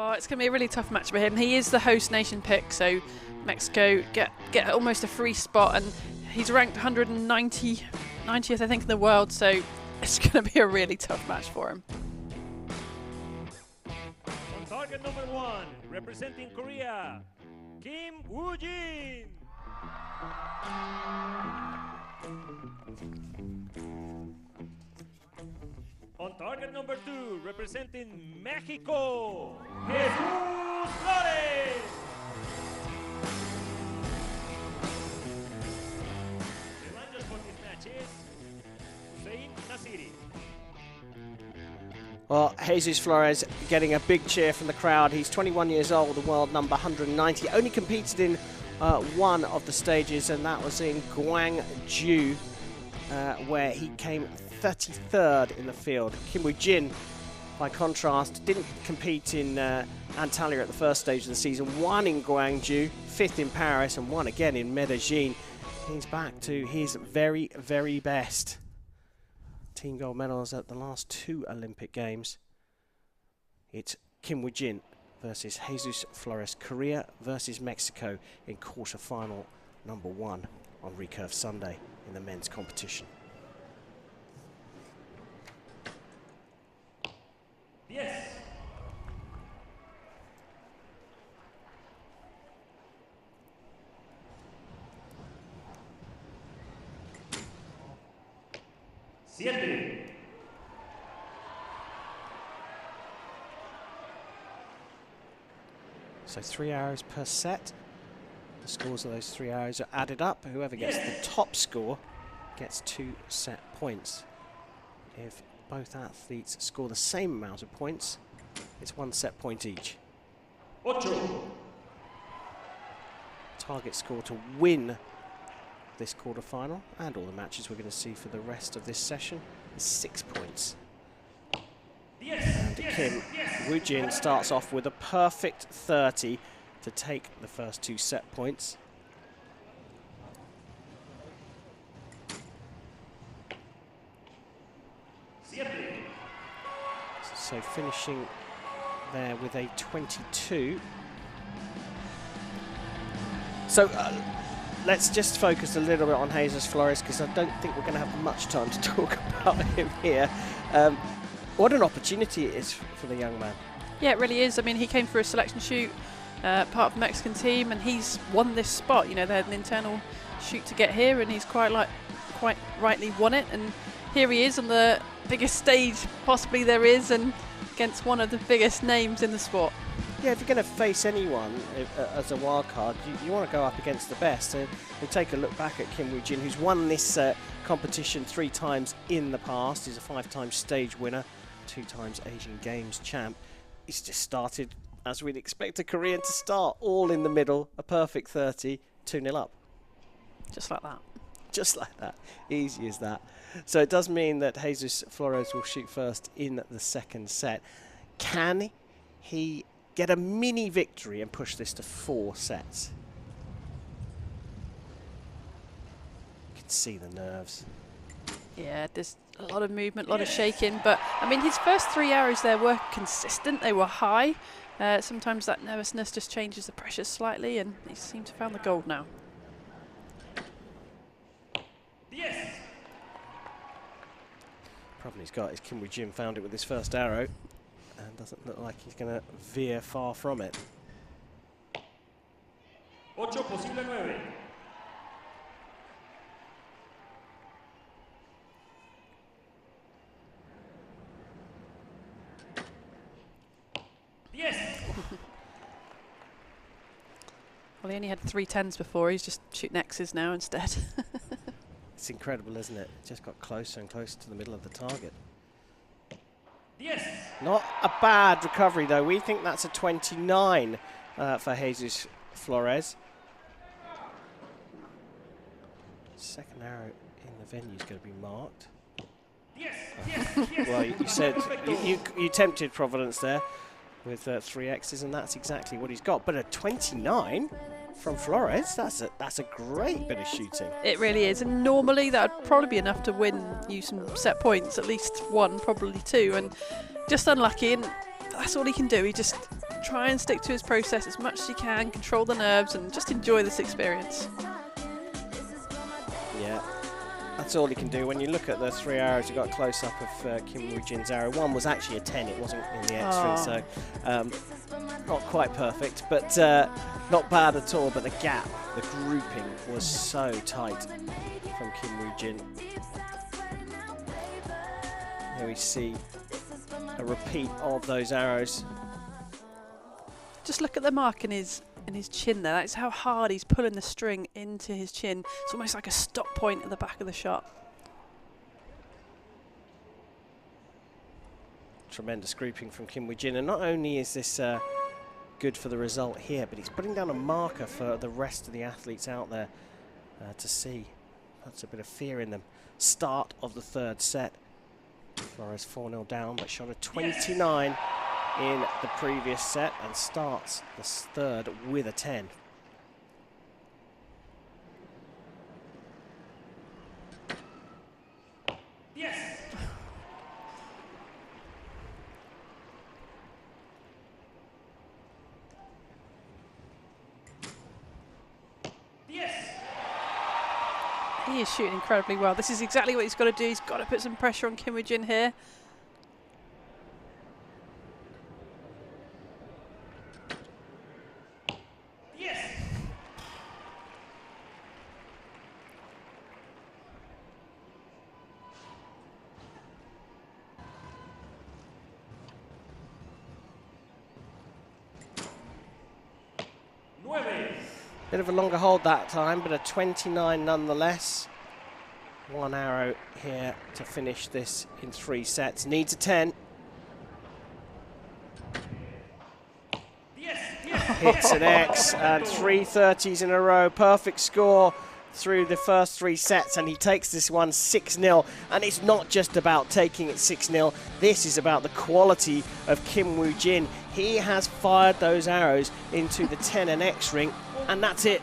Oh, it's going to be a really tough match for him. He is the host nation pick, so Mexico get almost a free spot, and he's ranked 190th, I think, in the world, so it's going to be a really tough match for him. On target number 1, representing Korea, Kim Woojin. On target number 2, representing Mexico, Jesus Flores. The challengers for this match is Hussein Nasiri. Well, Jesus Flores getting a big cheer from the crowd. He's 21 years old, the world number 190. Only competed in one of the stages, and that was in Gwangju, where he came 33rd in the field. Kim Woojin, by contrast, didn't compete in Antalya at the first stage of the season, won in Gwangju, 5th in Paris, and won again in Medellin. He's back to his very, very best. Team gold medals at the last 2 Olympic Games. It's Kim Woojin versus Jesus Flores, Korea versus Mexico in quarterfinal number 1 on Recurve Sunday in the men's competition. Yes. Siete. So 3 arrows per set. The scores of those 3 arrows are added up. Whoever gets the top score gets 2 set points. If both athletes score the same amount of points, it's 1 set point each. Ocho. Target score to win this quarterfinal and all the matches we're going to see for the rest of this session is 6 points. And Kim Woojin starts off with a perfect 30 to take the first 2 set points. So finishing there with a 22. So let's just focus a little bit on Jesus Flores, because I don't think we're going to have much time to talk about him here. What an opportunity it is for the young man. Yeah, it really is. I mean, he came through a selection shoot, part of the Mexican team, and he's won this spot. You know, they had an internal shoot to get here, and he's quite rightly won it. And here he is on the biggest stage possibly there is, and against one of the biggest names in the sport. Yeah, if you're going to face anyone as a wild card, you want to go up against the best. And we'll take a look back at Kim Woojin, who's won this competition 3 times in the past. He's a 5-time stage winner, 2 times Asian Games champ. He's just started as we'd expect a Korean to start, all in the middle, a perfect 30, 2-0 up. Just like that. Just like that. Easy as that. So it does mean that Jesus Flores will shoot first in the second set. Can he get a mini victory and push this to 4 sets? You can see the nerves. Yeah, there's a lot of movement, a lot of shaking, but I mean, his first 3 arrows there were consistent, they were high. Sometimes that nervousness just changes the pressure slightly, and he seems to have found the gold now. Yes. Problem he's got is Kim Woojin found it with his first arrow, and doesn't look like he's going to veer far from it. Ocho posible 9. Yes. Well, he only had 3 10s before. He's just shooting X's now instead. It's incredible, isn't it? Just got closer and closer to the middle of the target. Yes. Not a bad recovery, though. We think that's a 29 for Jesus Flores. Second arrow in the venue is going to be marked. Yes. Yes. Yes. Well, you said you tempted Providence there with 3 X's, and that's exactly what he's got. But a 29 from Flores, that's a great bit of shooting. It really is, and normally that would probably be enough to win you some set points, at least 1, probably 2, and just unlucky, and that's all he can do. He just try and stick to his process as much as he can, control the nerves, and just enjoy this experience. Yeah, that's all he can do. When you look at the 3 arrows, you got a close-up of Kim Woojin's arrow. One was actually a 10, it wasn't in the X-ring, so not quite perfect, but not bad at all. But the gap, the grouping was so tight from Kim Woojin. Here we see a repeat of those arrows. Just look at the mark in his chin there. That's how hard he's pulling the string into his chin. It's almost like a stop point at the back of the shot. Tremendous grouping from Kim Woojin, and not only is this good for the result here, but he's putting down a marker for the rest of the athletes out there to see. That's a bit of fear in them. Start of the 3rd set. Flores 4-0 down, but shot a 29 in the previous set and starts the 3rd with a 10. Yes. Yes. He is shooting incredibly well. This is exactly what he's got to do. He's got to put some pressure on Kim Woojin here. Yes. Bit of a longer hold that time, but a 29 nonetheless. 1 arrow here to finish this in 3 sets. Needs a 10. Yes. Yes. Hits an X and 3 30s in a row. Perfect score through the first 3 sets, and he takes this one 6-0. And it's not just about taking it 6-0. This is about the quality of Kim Woojin. He has fired those arrows into the 10 and X ring, and that's it.